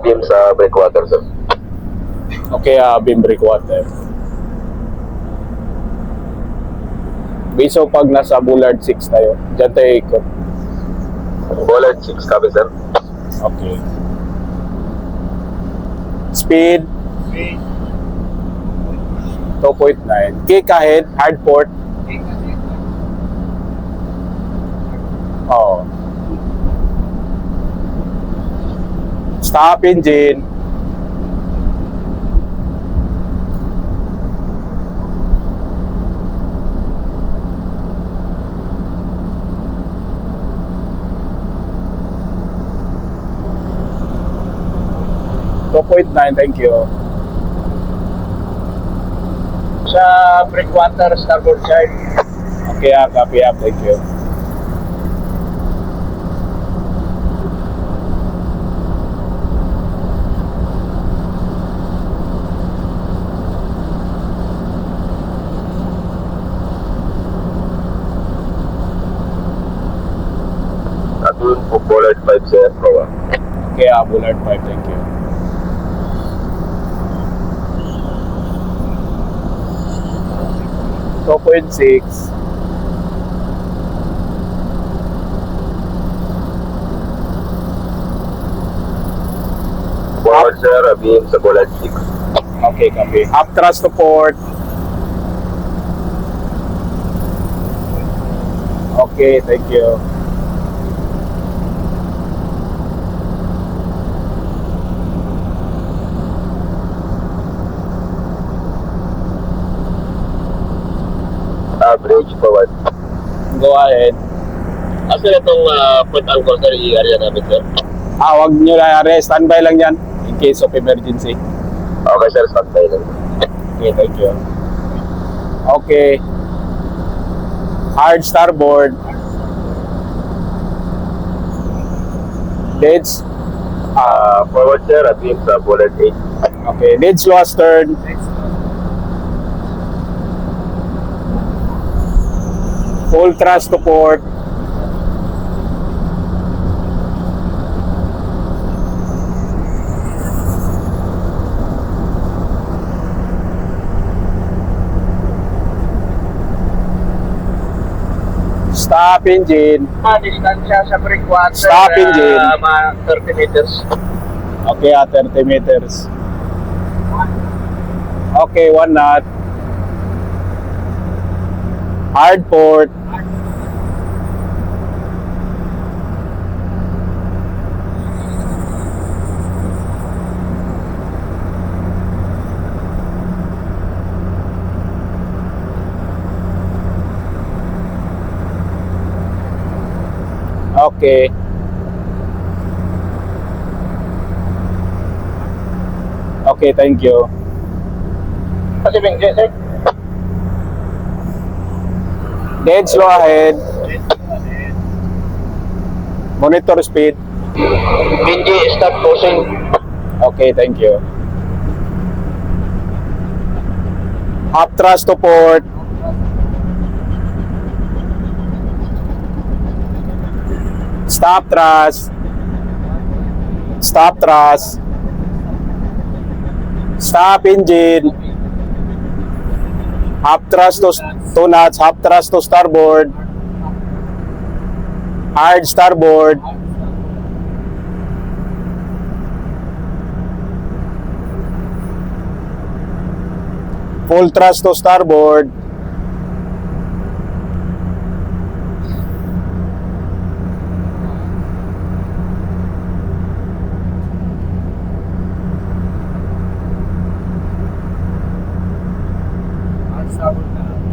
Beam sa breakwater, sir. Okay, beam breakwater. Biso pag nasa Bullard 6 tayo, dyan tayo ikot. Bullard 6, copy, sir. Okay. Speed 2.9. Kick ahead, hard port. Oh. Stop engine. Thank you. Sa breakwater, starboard side. Okay, copy up. Thank you. Doon po Bullard 5, sir. Proa. Okay, Bullard 5. Thank you. .6. Forward, sir. Beam sa Bullard 6. Okay, copy. Up thrust to port. Okay, thank you. Bridge forward. Go ahead. Asa na itong port anchor, sir? I-area namin, sir. Wag nyo na arrest. Standby lang yan in case of emergency. Okay, sir. Standby lang. Okay, thank you. Okay. Hard starboard. Deads. Forward, sir. Beam sa Bullard 8. Okay, dead slow astern. Full thrust to port. Stop engine. Distansya sa breakwater. Stop engine. Mga 30 meters. Okay, 30 meters. Okay, 1 knot. Hard port. Okay. Okay, thank you. Kasi Benji, sir. Dead slow ahead. Monitor speed. Benji, start closing. Okay, thank you. Up thrust to port. Stop thrust. Stop thrust. Stop engine. Half thrust to 2 knots. Half thrust to starboard. Hard starboard. Full thrust to starboard.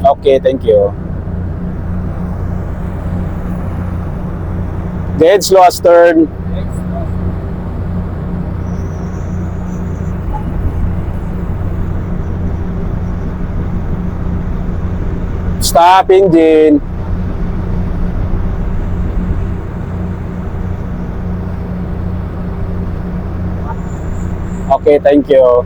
Okay, thank you. Dead slow astern. Stop engine. Okay, thank you.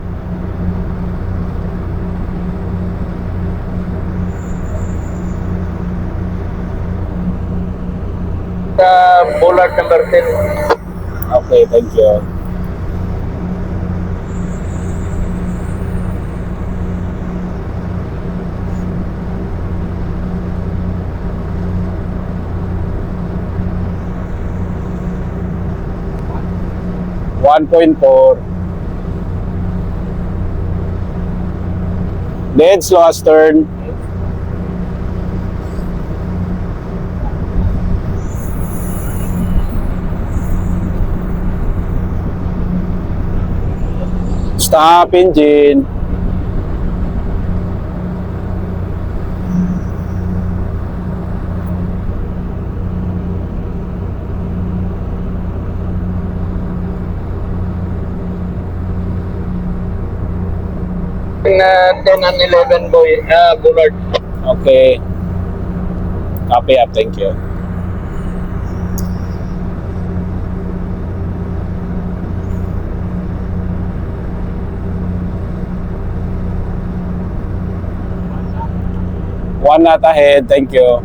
Sa Bullard number 10. Okay, thank you. .4. Dead slow astern. Stop engine. Na 10 and 11 boy, Bullard. Okay. Copy up, thank you. One knot ahead, thank you.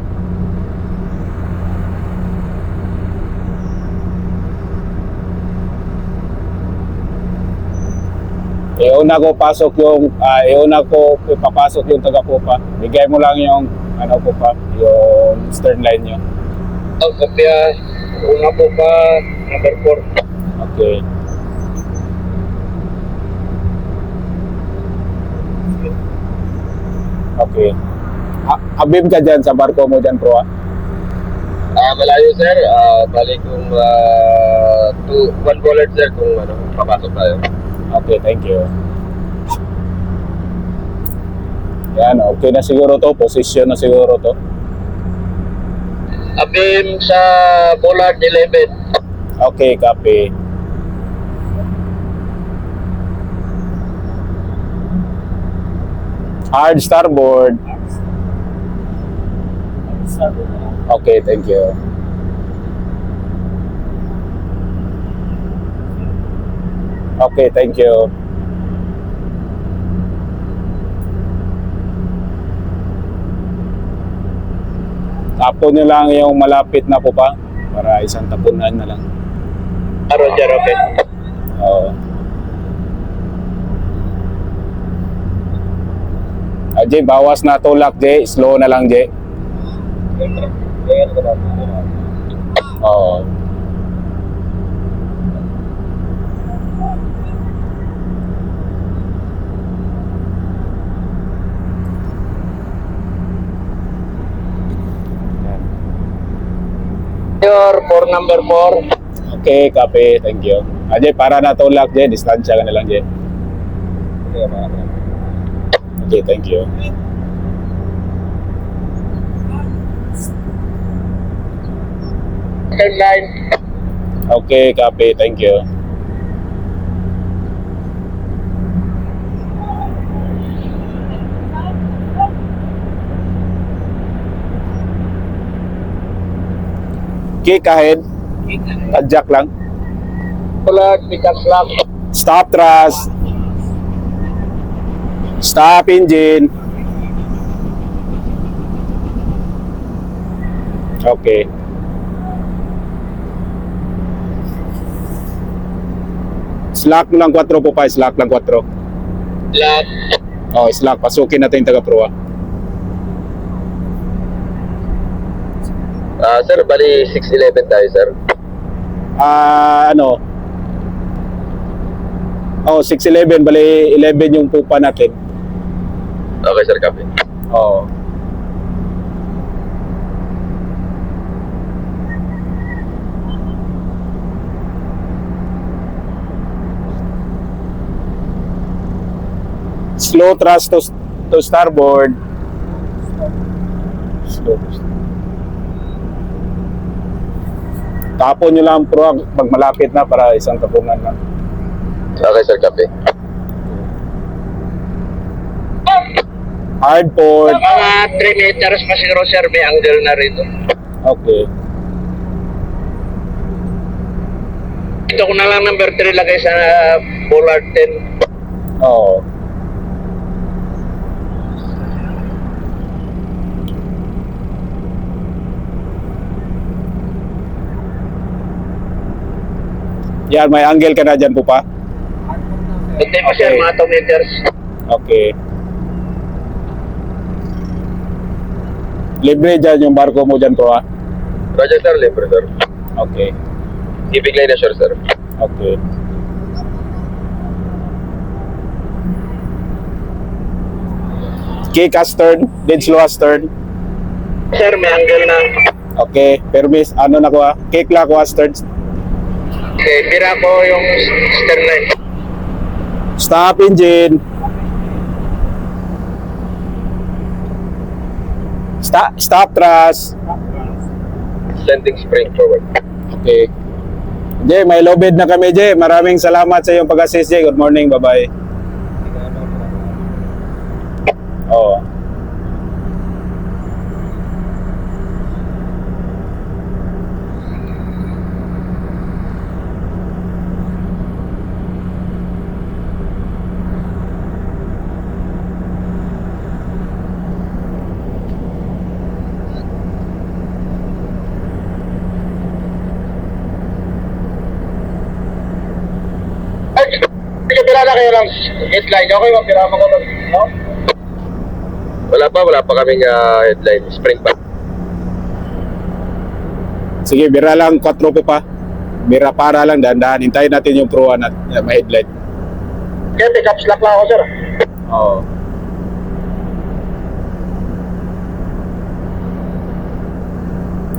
Iuna ko pasok yung, iuna ko ipapasok yung taga-pupa. Bigay mo lang yung, ano pupa, yung stern line nyo. Ang kopya, una po pa, number 4. Okay. Okay. Abib ka dyan sa barko mo dyan, bro. Malayo sir, bali kung 1 bullet sir kung ano, papasok tayo. Okay, thank you. Yan, okay na siguro to. Position na siguro to. Abim sa Bullard 11. Okay, copy. Hard starboard. Okay, thank you. Okay, thank you. Tapon nyo lang yung malapit na po pa para isang tapunan na lang. Roger, okay. Oo. Jay, bawas na tulak, Jay. Slow na lang, Jay. Oo. For number 4. Okay, copy. Thank you. Jay, para na tulak, Jay. Distansya ka na lang, Jay. Okay, thank you. Second line. Okay, copy. Thank you. Kick ahead. Tadjak lang. Bullard, pick up slack. Stop thrust. Stop engine. Okay. Slack mo lang 4 po pa. Slack lang 4. Slack. Oh, slack. Pasukin natin yung taga-proa. Sir, bali 611 tayo sir. Ano? Oh, 611. Bali 11 yung pupa natin. Okay sir, copy. Oh. Slow thrust to starboard. Slow. Tapon nyo lang pro pag malapit na para isang tapunan na. Okay sir, copy. Hardport. Mga 3 meters pa siguro sir, may angle na rito. Okay. Ito ko na lang number 3 lagay sa bollard 10. Oo. Yan, may angle ka na dyan po pa. Hindi pa sir, Okay. mga 2 meters. Okay. Libre dyan yung barko mo dyan po ha. Roger sir, libre sir. Okay. Ibigay na sure sir. Okay. Kick astern, dead slow astern. Sir, may angle na. Okay, permis, ano na ko ha? Kick lang ko astern. Okay, bira ko yung stern line. Stop engine. Stop thrust. Sending spring forward. Okay. Jay, may low bid na kami, Jay. Maraming salamat sa iyong pag-assist, Jay. Good morning, bye-bye. Oo. Ay, pira na kayo ng headline. Okay, mapira mo ko ng, no? Wala pa kaming headline. Spring pa. Sige, bira lang 4 po pa. Bira para lang, dahan-dahan. Hintayin natin yung proan at may headlight. Kaya pick up slack lang ako sir. Oo.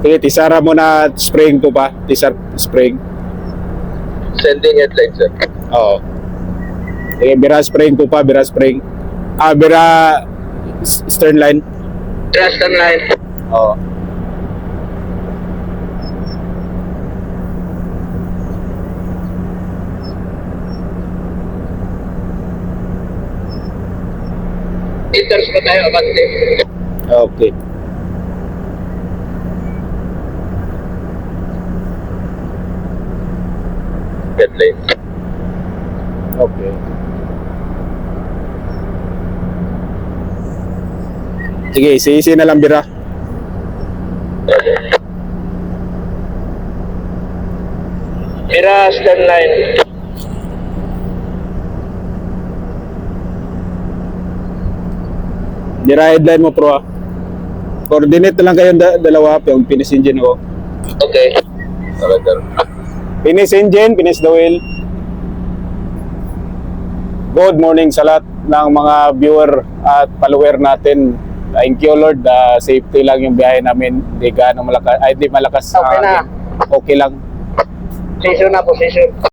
Sige, tisara mo na spring po pa. Tisar spring. Sending headline sir. Oo. Sige, bira spring po pa. Bira spring. Bira stern line. Just stern line. Oo. Meters pa tayo, abante. Okay. Headline. Okay. Sige, isi na lang bira. Roger. Bira stern line. Bira headline mo pro ah. Coordinate na lang kayong dalawa yung finish engine ko. Okay. Roger. Finish engine, finish the wheel. Good morning sa lahat ng mga viewer at follower natin. Thank you Lord, safety lang yung biyahe namin. Di gaano malakas, ay di malakas. Okay na. Okay lang. Session na po, session.